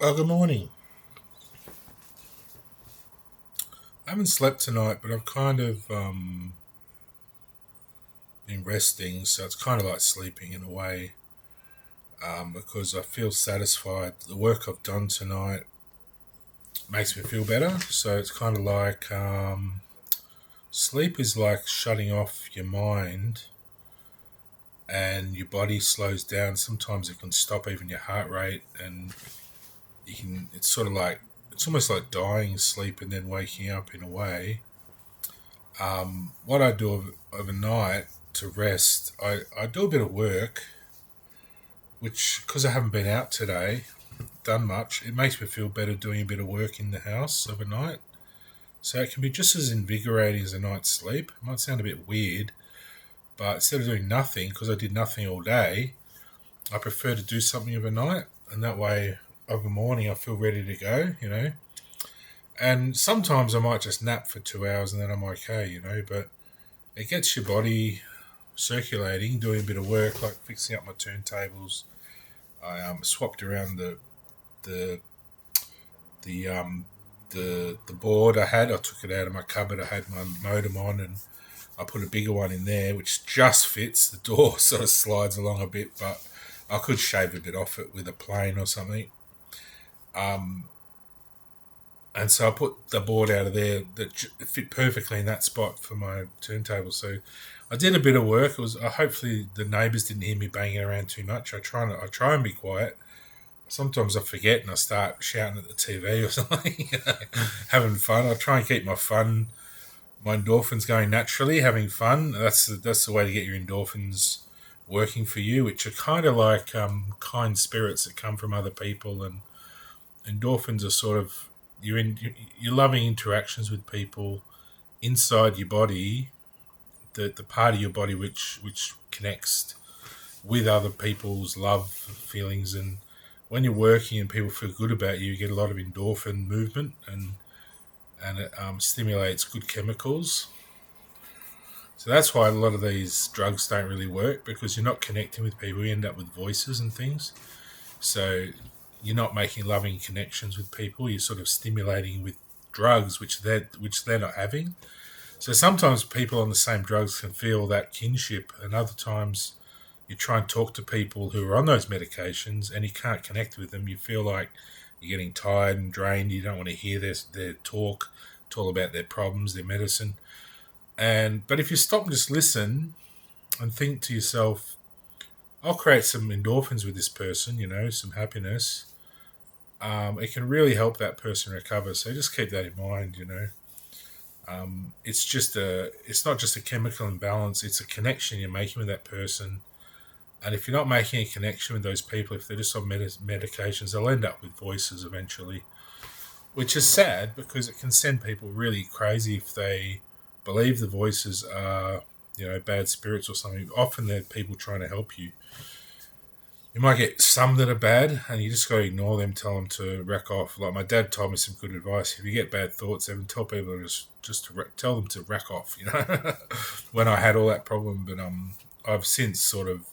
Oh, good morning. I haven't slept tonight, but I've kind of been resting, so it's kind of like sleeping in a way because I feel satisfied. The work I've done tonight makes me feel better, so it's kind of like sleep is like shutting off your mind and your body slows down. Sometimes it can stop even your heart rate, and you can. It's sort of like it's almost like dying asleep and then waking up in a way. What I do overnight to rest, I do a bit of work, which, because I haven't been out today, done much, it makes me feel better doing a bit of work in the house overnight. So it can be just as invigorating as a night's sleep. It might sound a bit weird, but instead of doing nothing, because I did nothing all day, I prefer to do something overnight, and that way, over morning, I feel ready to go. And sometimes I might just nap for 2 hours and then I'm okay. But it gets your body circulating, doing a bit of work like fixing up my turntables. I swapped around the the the board I had. I took it out of my cupboard. I had my modem on, and I put a bigger one in there, which just fits. The door sort of slides along a bit, but I could shave a bit off it with a plane or something. Um, and so I put the board out of there that fit perfectly in that spot for my turntable. So I did a bit of work. It was hopefully the neighbours didn't hear me banging around too much. I try and be quiet. Sometimes I forget and I start shouting at the TV or something, having fun. I try and keep my endorphins going naturally, having fun. That's the way to get your endorphins working for you, which are kind of like kind spirits that come from other people. And endorphins are sort of you're loving interactions with people inside your body, the part of your body which connects with other people's love feelings. And when you're working and people feel good about you, you get a lot of endorphin movement, and it stimulates good chemicals. So that's why a lot of these drugs don't really work, because you're not connecting with people. You end up with voices and things. So you're not making loving connections with people. You're sort of stimulating with drugs, which they're not having. So sometimes people on the same drugs can feel that kinship, and other times you try and talk to people who are on those medications and you can't connect with them. You feel like you're getting tired and drained. You don't want to hear their talk. It's all about their problems, their medicine. But if you stop and just listen and think to yourself, I'll create some endorphins with this person, some happiness. It can really help that person recover. So just keep that in mind. It's not just a chemical imbalance. It's a connection you're making with that person. And if you're not making a connection with those people, if they're just on medications, they'll end up with voices eventually, which is sad because it can send people really crazy if they believe the voices are, bad spirits or something. Often they're people trying to help you. You might get some that are bad, and you just got to ignore them, tell them to rack off. Like my dad told me some good advice. If you get bad thoughts, Evan, tell people just to tell them to rack off. When I had all that problem, but I've since sort of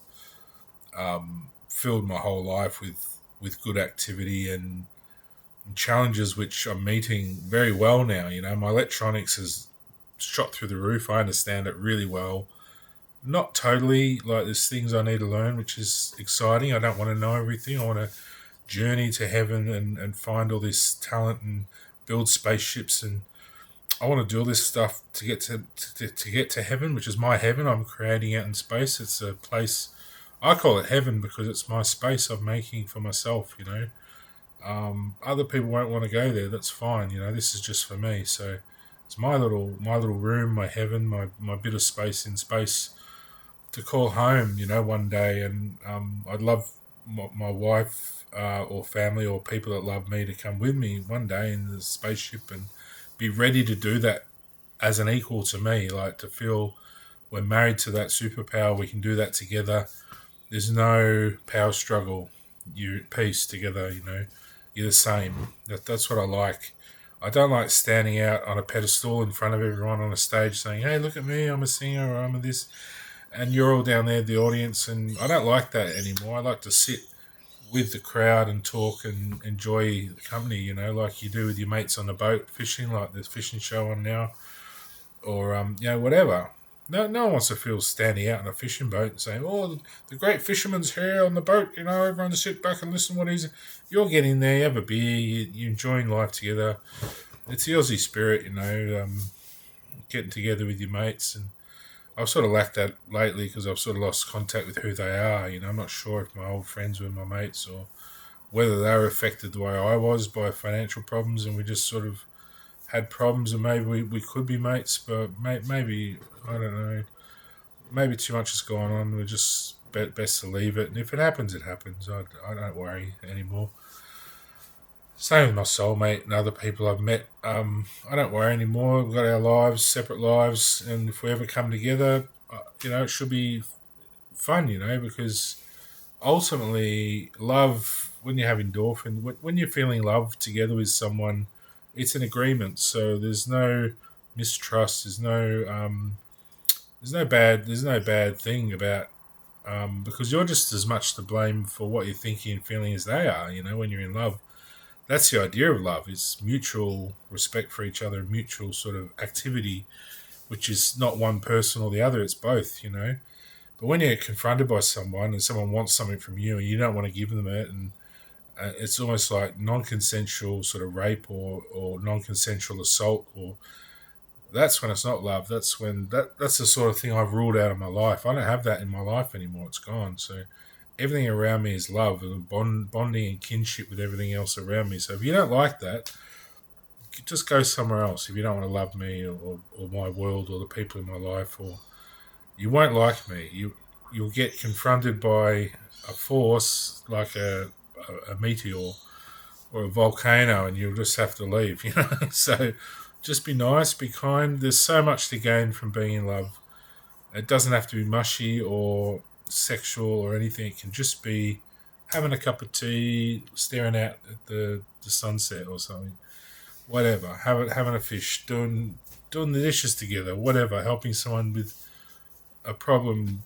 filled my whole life with good activity and challenges, which I'm meeting very well now. My electronics has shot through the roof. I understand it really well. Not totally, like there's things I need to learn, which is exciting. I don't want to know everything. I want to journey to heaven and find all this talent and build spaceships, and I want to do all this stuff to get to get to heaven, which is my heaven. I'm creating out in space. It's a place, I call it heaven because it's my space I'm making for myself. Other people won't want to go there. That's fine. This is just for me. So it's my little room, my heaven, my bit of space in space to call home. One day, and I'd love my wife or family or people that love me to come with me one day in the spaceship and be ready to do that as an equal to me. Like to feel we're married to that superpower. We can do that together. There's no power struggle. You're at peace together. You're the same. That's what I like. I don't like standing out on a pedestal in front of everyone on a stage saying, hey, look at me, I'm a singer or I'm a this. And you're all down there, the audience. And I don't like that anymore. I like to sit with the crowd and talk and enjoy the company, like you do with your mates on the boat fishing, like there's fishing show on now, or whatever. No one wants to feel standing out on a fishing boat and saying, "Oh, the great fisherman's here on the boat." Everyone to sit back and listen to what he's. You're getting there, you have a beer, you're enjoying life together. It's the Aussie spirit, getting together with your mates, and I've sort of lacked that lately because I've sort of lost contact with who they are. I'm not sure if my old friends were my mates or whether they were affected the way I was by financial problems, and we just sort of had problems, and maybe we could be mates, but maybe, I don't know, maybe too much has gone on. We're just best to leave it, and if it happens, it happens. I don't worry anymore. Same with my soulmate and other people I've met. I don't worry anymore. We've got our lives, separate lives, and if we ever come together, it should be fun, because ultimately, love, when you have endorphin, when you're feeling love together with someone, it's an agreement. So there's no mistrust. There's no bad thing about because you're just as much to blame for what you're thinking and feeling as they are. When you're in love, that's the idea of love. It's mutual respect for each other, mutual sort of activity, which is not one person or the other. It's both. But when you're confronted by someone and someone wants something from you and you don't want to give them it, and it's almost like non-consensual sort of rape or non-consensual assault, or that's when it's not love. That's the sort of thing I've ruled out of my life. I don't have that in my life anymore. It's gone. So everything around me is love and bonding and kinship with everything else around me. So if you don't like that, just go somewhere else. If you don't want to love me or my world or the people in my life, or you won't like me. You'll get confronted by a force like a meteor or a volcano, and you'll just have to leave. So just be nice, be kind. There's so much to gain from being in love. It doesn't have to be mushy or sexual or anything. It can just be having a cup of tea, staring out at the sunset or something. Whatever. Having a fish, doing the dishes together, whatever, helping someone with a problem,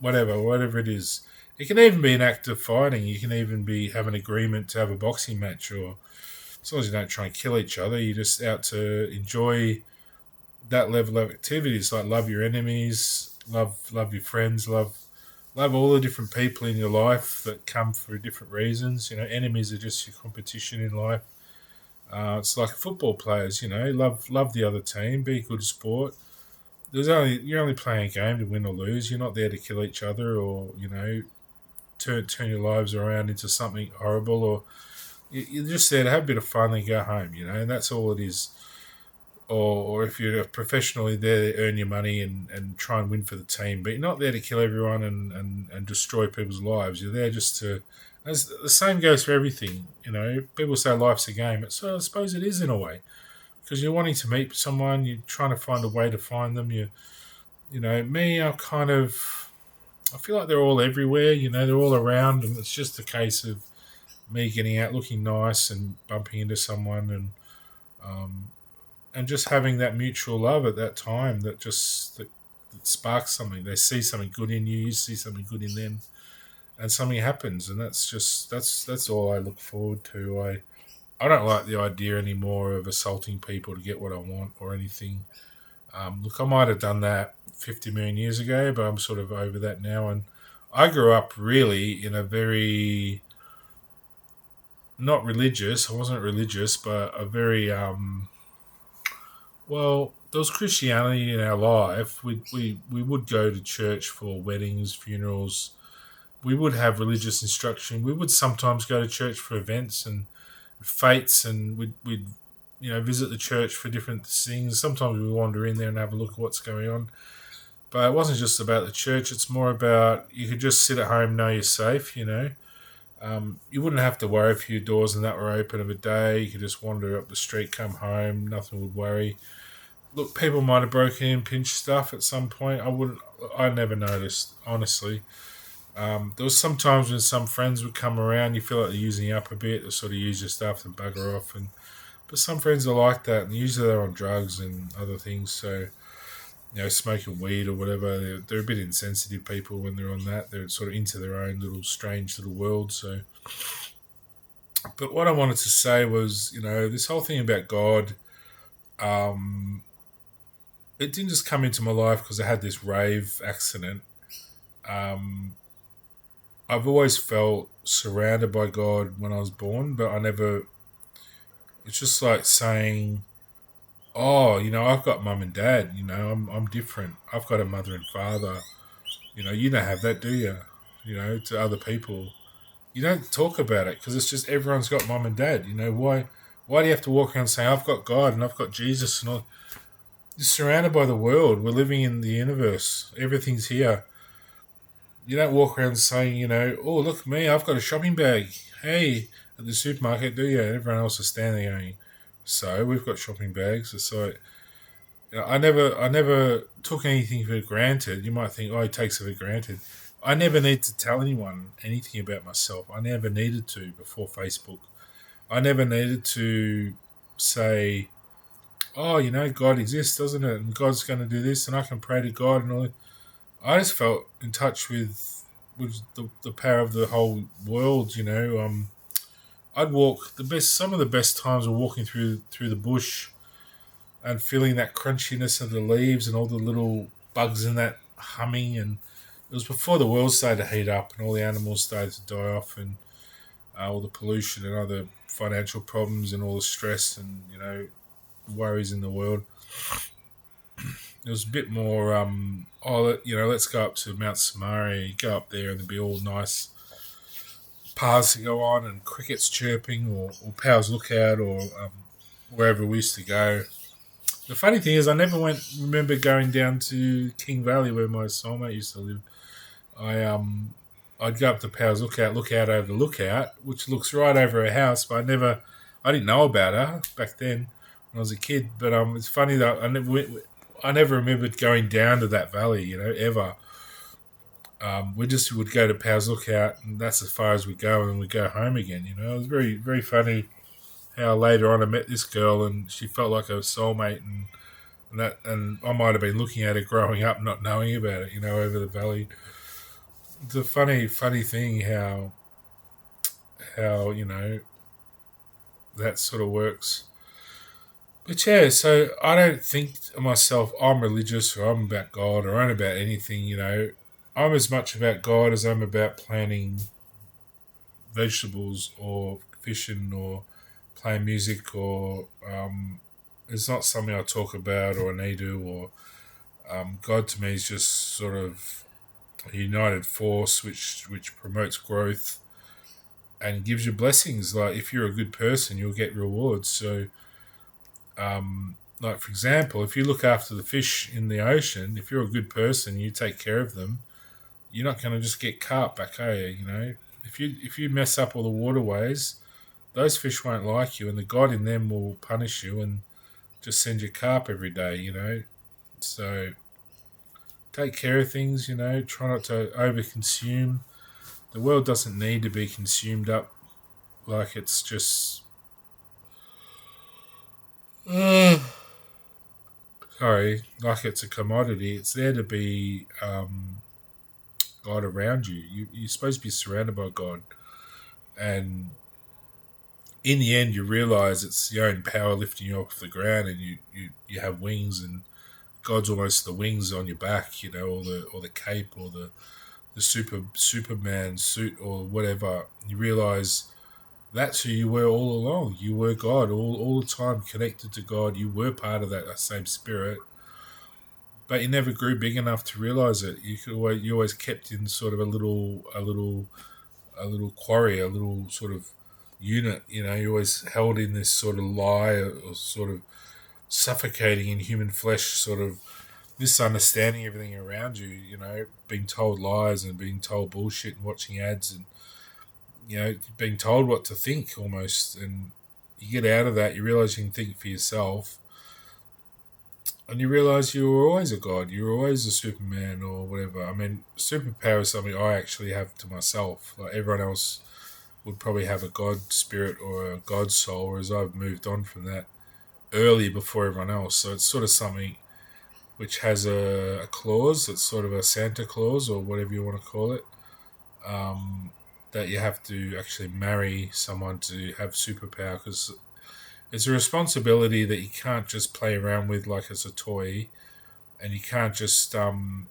whatever it is. It can even be an act of fighting. You can even have an agreement to have a boxing match, or as long as you don't try and kill each other, you're just out to enjoy that level of activities. Like love your enemies, love your friends, love all the different people in your life that come for different reasons. Enemies are just your competition in life. It's like football players. Love the other team, be a good sport. You're only playing a game to win or lose. You're not there to kill each other or turn your lives around into something horrible, or you're just there to have a bit of fun and go home. And that's all it is. Or if you're a professional, you're there to earn your money and try and win for the team, but you're not there to kill everyone and destroy people's lives. You're there just to. As the same goes for everything. People say life's a game. So I suppose it is in a way. Because you're wanting to meet someone, you're trying to find a way to find them. Me, I feel like they're all everywhere. They're all around, and it's just a case of me getting out, looking nice, and bumping into someone, and just having that mutual love at that time that sparks something. They see something good in you, you see something good in them, and something happens, and that's all I look forward to. I don't like the idea anymore of assaulting people to get what I want or anything. Look, I might have done that 50 million years ago, but I'm sort of over that now. And I grew up really in a very, not religious, I wasn't religious, but a very, there was Christianity in our life. We would go to church for weddings, funerals. We would have religious instruction. We would sometimes go to church for events and fates, and we'd visit the church for different things. Sometimes we wander in there and have a look at what's going on. But it wasn't just about the church. It's more about you could just sit at home, know you're safe. You wouldn't have to worry if your doors and that were open of a day. You could just wander up the street, come home, nothing would worry. Look, people might have broken in, pinched stuff at some point. I never noticed, honestly. There was some times when some friends would come around, you feel like they're using you up a bit, they sort of use your stuff and bugger off. But some friends are like that, and usually they're on drugs and other things, so, smoking weed or whatever. They're a bit insensitive people when they're on that. They're sort of into their own little strange little world, so But what I wanted to say was, this whole thing about God, um, it didn't just come into my life because I had this rave accident. Um, I've always felt surrounded by God when I was born, but I never. It's just like saying, "Oh, I've got mum and dad. I'm different. I've got a mother and father. You don't have that, do you? To other people, you don't talk about it because it's just everyone's got mum and dad. Why do you have to walk around saying I've got God and I've got Jesus and all? You're surrounded by the world. We're living in the universe. Everything's here. You don't walk around saying, oh, look at me, I've got a shopping bag. Hey, at the supermarket, do you? Everyone else is standing there going, so we've got shopping bags. So I never took anything for granted. You might think, oh, he takes it for granted. I never need to tell anyone anything about myself. I never needed to before Facebook. I never needed to say, oh, God exists, doesn't it? And God's going to do this, and I can pray to God and all that. I just felt in touch with the power of the whole world. I'd walk some of the best times were walking through the bush and feeling that crunchiness of the leaves and all the little bugs in that humming. And it was before the world started to heat up and all the animals started to die off, and all the pollution and other financial problems and all the stress and worries in the world. It was a bit more, let's go up to Mount Samari, go up there and there'd be all nice paths to go on and crickets chirping or Powers Lookout or wherever we used to go. The funny thing is I never remember going down to King Valley where my soulmate used to live. I'd go up to Powers Lookout, look out over the lookout, which looks right over her house, but I didn't know about her back then when I was a kid. But it's funny that I never remembered going down to that valley, ever. We just would go to Powers Lookout, and that's as far as we go, and we go home again. It was very, very funny how later on I met this girl, and she felt like a soulmate, and I might have been looking at her growing up, not knowing about it, over the valley. It's a funny, funny thing how that sort of works. But yeah, so I don't think to myself I'm religious or I'm about God or I'm about anything. I'm as much about God as I'm about planting vegetables or fishing or playing music or it's not something I talk about or I need to. Or God to me is just sort of a united force which promotes growth and gives you blessings. Like if you're a good person, you'll get rewards. So like for example, if you look after the fish in the ocean, if you're a good person, you take care of them, you're not going to just get carp back, are you? If you mess up all the waterways, those fish won't like you, and the God in them will punish you and just send you carp every day. So take care of things, try not to overconsume. The world doesn't need to be consumed up like it's just like it's a commodity. It's there to be God around you. You're supposed to be surrounded by God, and in the end, you realize it's your own power lifting you off the ground, and you have wings, and God's almost the wings on your back, or the cape, or the Superman suit, or whatever. You realize that's who you were all along. You were God all the time, connected to God. You were part of that same spirit, but you never grew big enough to realize it. You always kept in sort of a little quarry, a little sort of unit. You always held in this sort of lie or sort of suffocating in human flesh, sort of misunderstanding everything around you. Being told lies and being told bullshit and watching ads and being told what to think almost. And you get out of that, you realize you can think for yourself. And you realise you were always a god. You were always a Superman or whatever. I mean, superpower is something I actually have to myself. Like everyone else would probably have a god spirit or a god soul, whereas I've moved on from that early before everyone else. So it's sort of something which has a clause. It's sort of a Santa Claus or whatever you want to call it. that you have to actually marry someone to have superpower, because it's a responsibility that you can't just play around with like as a toy, and you can't just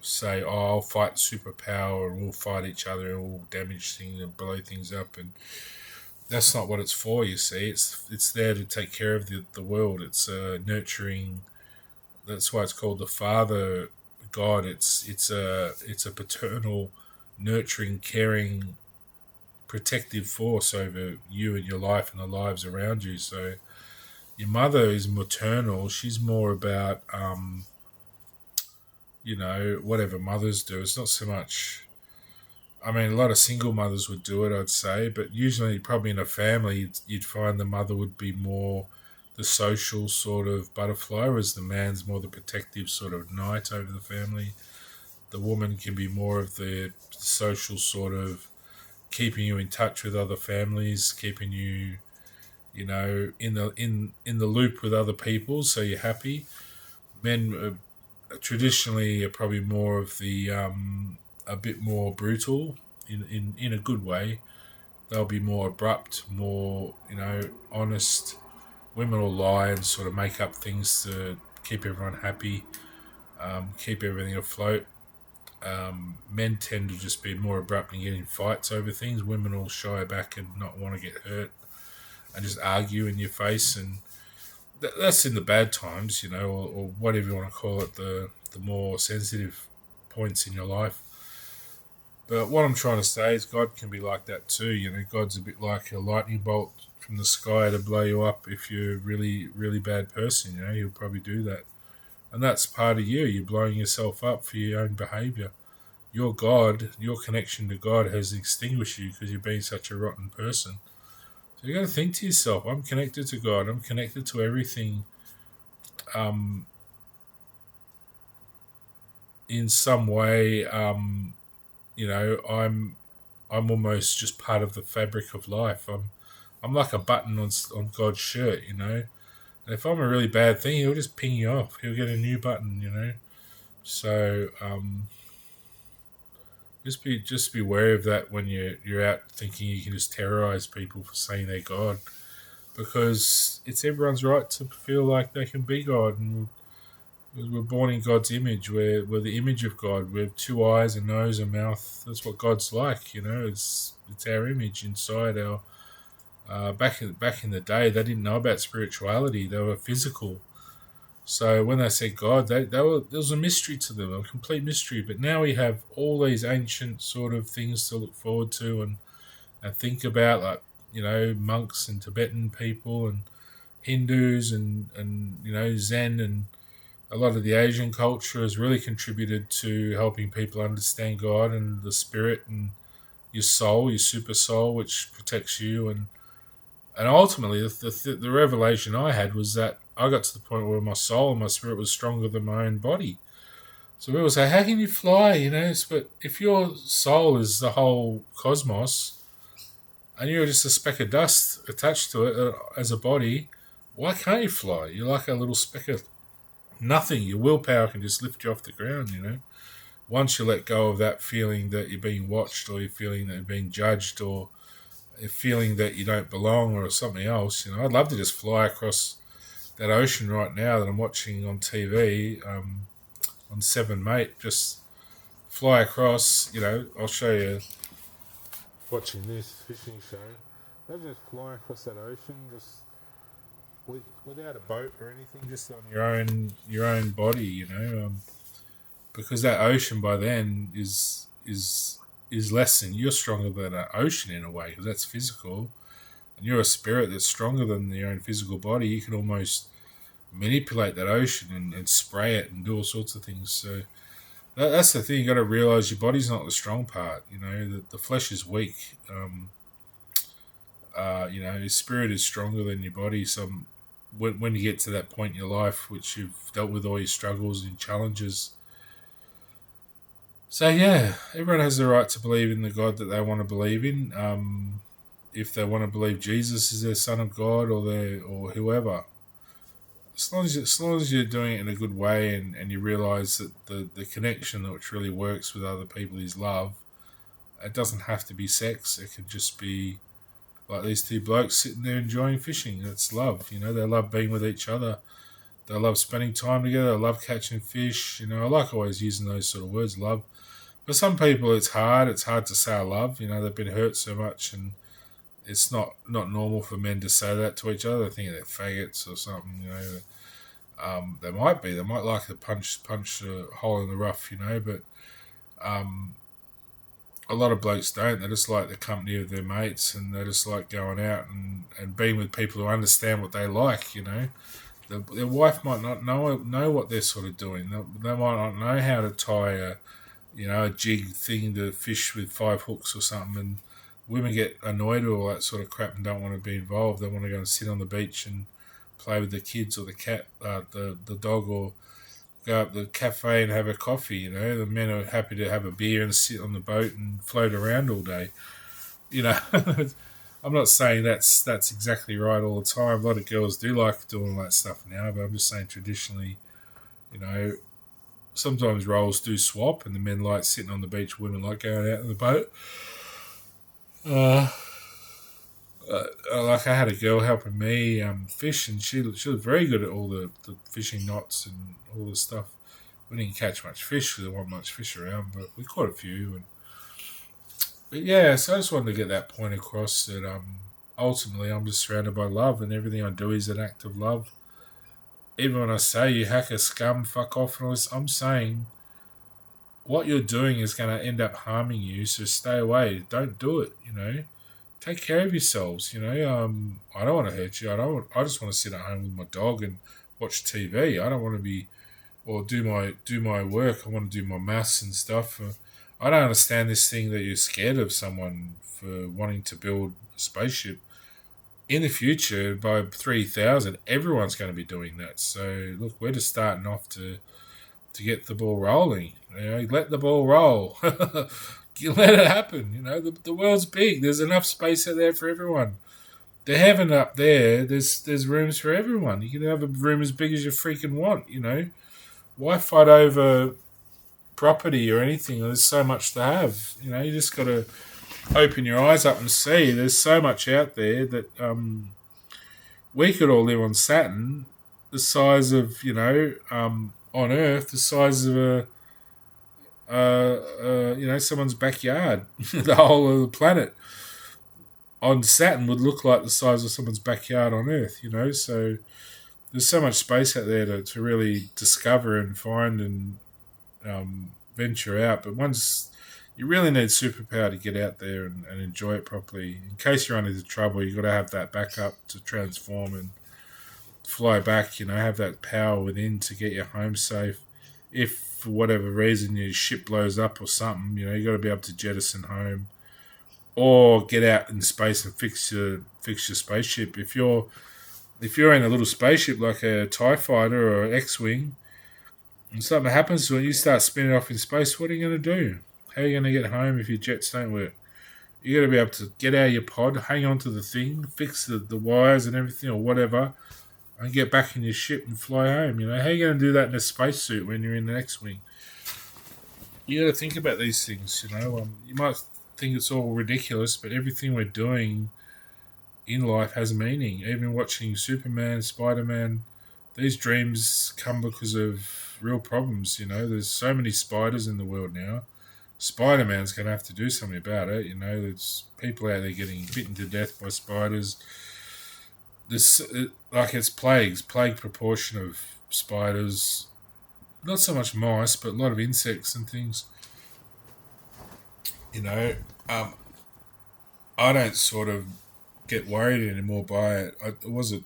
say, "Oh, I'll fight superpower and we'll fight each other and we'll damage things and blow things up." And that's not what it's for. You see, it's there to take care of the world. It's nurturing. That's why it's called the Father God. It's a paternal, nurturing, caring, protective force over you and your life and the lives around you. So your mother is maternal. She's more about whatever mothers do. It's not so much. I mean, a lot of single mothers would do it, I'd say, but usually, probably in a family, you'd find the mother would be more the social sort of butterfly, whereas the man's more the protective sort of knight over the family. The woman can be more of the social sort of keeping you in touch with other families, keeping you, in the loop with other people, so you're happy. Men traditionally are probably more of the a bit more brutal in a good way. They'll be more abrupt, more honest. Women will lie and sort of make up things to keep everyone happy, keep everything afloat. Men tend to just be more abrupt and get in fights over things. Women will shy back and not want to get hurt and just argue in your face, and that's in the bad times, or whatever you want to call it, the more sensitive points in your life. But what I'm trying to say is God can be like that too. God's a bit like a lightning bolt from the sky to blow you up if you're a really, really bad person. He'll probably do that. And that's part of you. You're blowing yourself up for your own behaviour. Your God, your connection to God has extinguished you because you've been such a rotten person. So you got to think to yourself, I'm connected to God. I'm connected to everything in some way. I'm almost just part of the fabric of life. I'm like a button on God's shirt, And if I'm a really bad thing, he'll just ping you off. He'll get a new button. So just be wary of that when you're out thinking you can just terrorize people for saying they're God, because it's everyone's right to feel like they can be God, and we're born in God's image. We're the image of God. We have two eyes, a nose, a mouth. That's what God's like. It's our image inside our. Back in the day, they didn't know about spirituality. They were physical. So when they said God, there was a mystery to them, a complete mystery. But now we have all these ancient sort of things to look forward to and think about, like monks and Tibetan people and Hindus and Zen, and a lot of the Asian culture has really contributed to helping people understand God and the spirit and your soul, your super soul, which protects you. And ultimately, the revelation I had was that I got to the point where my soul and my spirit was stronger than my own body. So people say, how can you fly? But if your soul is the whole cosmos and you're just a speck of dust attached to it as a body, why can't you fly? You're like a little speck of nothing. Your willpower can just lift you off the ground. Once you let go of that feeling that you're being watched, or you're feeling that you're being judged, or a feeling that you don't belong, or something else, I'd love to just fly across that ocean right now that I'm watching on TV, on Seven Mate. Just fly across. I'll show you. Watching this fishing show, they just fly across that ocean, just without a boat or anything, just on your own body. Because that ocean by then is less than you're stronger than an ocean in a way, because that's physical, and you're a spirit that's stronger than your own physical body. You can almost manipulate that ocean and spray it and do all sorts of things. So that's the thing. You got to realize your body's not the strong part. The flesh is weak. Your spirit is stronger than your body. So when you get to that point in your life, which you've dealt with all your struggles and challenges. So yeah, everyone has the right to believe in the God that they want to believe in. If they want to believe Jesus is their Son of God, or whoever, as long as you're doing it in a good way, and you realise that the connection that which really works with other people is love, It doesn't have to be sex. It could just be like these two blokes sitting there enjoying fishing. It's love. You know, they love being with each other. They love spending time together. They love catching fish. You know, I like always using those sort of words, love. For some people, it's hard. It's hard to say I love. You know, they've been hurt so much, and it's not normal for men to say that to each other. They think they're faggots or something. You know, they might be. They might like to punch a hole in the rough. You know, but um, a lot of blokes don't. They just like the company of their mates, and they just like going out and being with people who understand what they like. You know, their wife might not know what they're sort of doing. They might not know how to tie a jig thing to fish with 5 hooks or something. And women get annoyed with all that sort of crap and don't want to be involved. They want to go and sit on the beach and play with the kids or the cat, the dog, or go up the cafe and have a coffee. You know, the men are happy to have a beer and sit on the boat and float around all day. You know, I'm not saying that's exactly right all the time. A lot of girls do like doing all that stuff now, but I'm just saying traditionally, you know, sometimes roles do swap, and the men like sitting on the beach, women like going out in the boat. Uh, like I had a girl helping me fish, and she was very good at all the fishing knots and all the stuff. We didn't catch much fish because there wasn't much fish around, but we caught a few. But yeah, so I just wanted to get that point across that ultimately I'm just surrounded by love, and everything I do is an act of love. Even when I say you hacker, scum, fuck off, and all this, I'm saying what you're doing is going to end up harming you, so stay away. Don't do it, you know. Take care of yourselves, you know. I don't want to hurt you. I just want to sit at home with my dog and watch TV. I don't want to be or do my work. I want to do my maths and stuff. I don't understand this thing that you're scared of someone for wanting to build a spaceship. In the future, by 3000, everyone's going to be doing that. So look, we're just starting off to get the ball rolling. You know, let the ball roll. You let it happen. You know, the world's big. There's enough space out there for everyone. The heaven up there, there's rooms for everyone. You can have a room as big as you freaking want. You know, why fight over property or anything? There's so much to have. You know, you just got to open your eyes up and see. There's so much out there that we could all live on Saturn, the size of on Earth, the size of someone's backyard. The whole of the planet on Saturn would look like the size of someone's backyard on Earth. You know, so there's so much space out there to really discover and find and venture out. But once you really need superpower to get out there and enjoy it properly. In case you run into trouble, you've got to have that backup to transform and fly back. You know, have that power within to get you home safe. If for whatever reason your ship blows up or something, you know, you got to be able to jettison home or get out in space and fix your spaceship. If you're in a little spaceship like a TIE fighter or an X-wing, and something happens to it, you start spinning off in space. What are you going to do? How are you going to get home if your jets don't work? You got to be able to get out of your pod, hang on to the thing, fix the wires and everything or whatever, and get back in your ship and fly home. You know, how are you going to do that in a spacesuit when you're in the X-wing? You got to think about these things. You know, you might think it's all ridiculous, but everything we're doing in life has meaning. Even watching Superman, Spider-Man, these dreams come because of real problems. You know, there's so many spiders in the world now. Spider-Man's going to have to do something about it. You know, there's people out there getting bitten to death by spiders. It's plague proportion of spiders. Not so much mice, but a lot of insects and things. You know, I don't sort of get worried anymore by it. It was a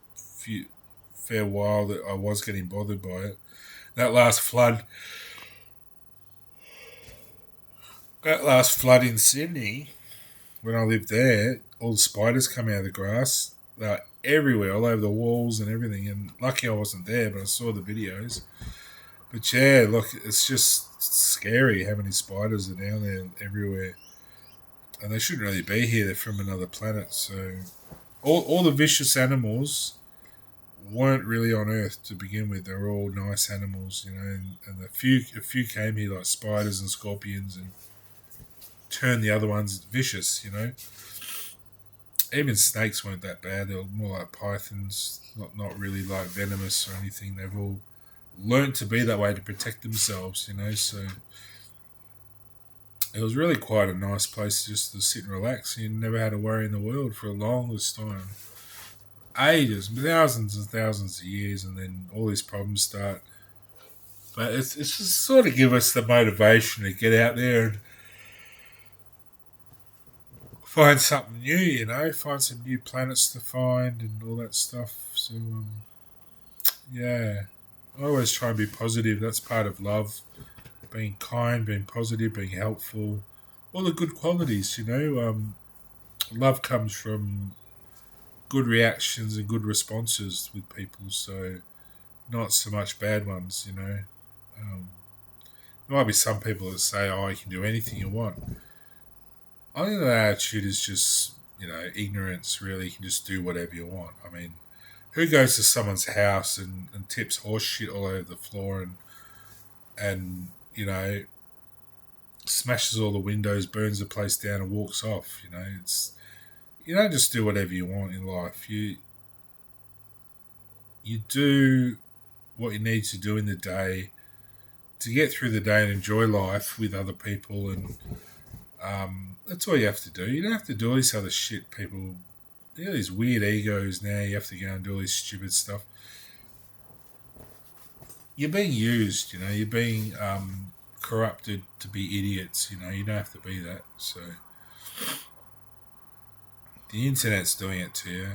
fair while that I was getting bothered by it. That last flood in Sydney, when I lived there, all the spiders come out of the grass. They're everywhere, all over the walls and everything. And lucky I wasn't there, but I saw the videos. But yeah, look, it's just scary how many spiders are down there everywhere. And they shouldn't really be here. They're from another planet. So all the vicious animals weren't really on Earth to begin with. They were all nice animals, you know. And a few came here like spiders and scorpions and turn the other ones vicious, you know. Even snakes weren't that bad. They were more like pythons, not really like venomous or anything. They've all learnt to be that way to protect themselves, you know. So it was really quite a nice place just to sit and relax. You never had a worry in the world for the longest time. Ages, thousands and thousands of years, and then all these problems start. But it's just sort of give us the motivation to get out there and find something new, you know, find some new planets to find and all that stuff. So, yeah, I always try and be positive. That's part of love. Being kind, being positive, being helpful, all the good qualities, you know. Love comes from good reactions and good responses with people, so not so much bad ones, you know. Um, there might be some people that say, oh, you can do anything you want. I think that attitude is just, you know, ignorance, really. You can just do whatever you want. I mean, who goes to someone's house and tips horse shit all over the floor and you know, smashes all the windows, burns the place down and walks off, you know? You don't just do whatever you want in life. You do what you need to do in the day to get through the day and enjoy life with other people, and that's all you have to do. You don't have to do all this other shit. People, you know, these weird egos now. You have to go and do all this stupid stuff. You're being used, you know. You're being corrupted to be idiots. You know, you don't have to be that. So the internet's doing it to you.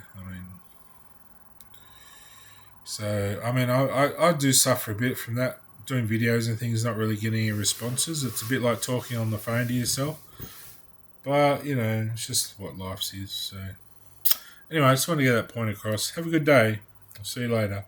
I do suffer a bit from that. Doing videos and things, not really getting any responses. It's a bit like talking on the phone to yourself. But, you know, it's just what life is. So, anyway, I just want to get that point across. Have a good day. I'll see you later.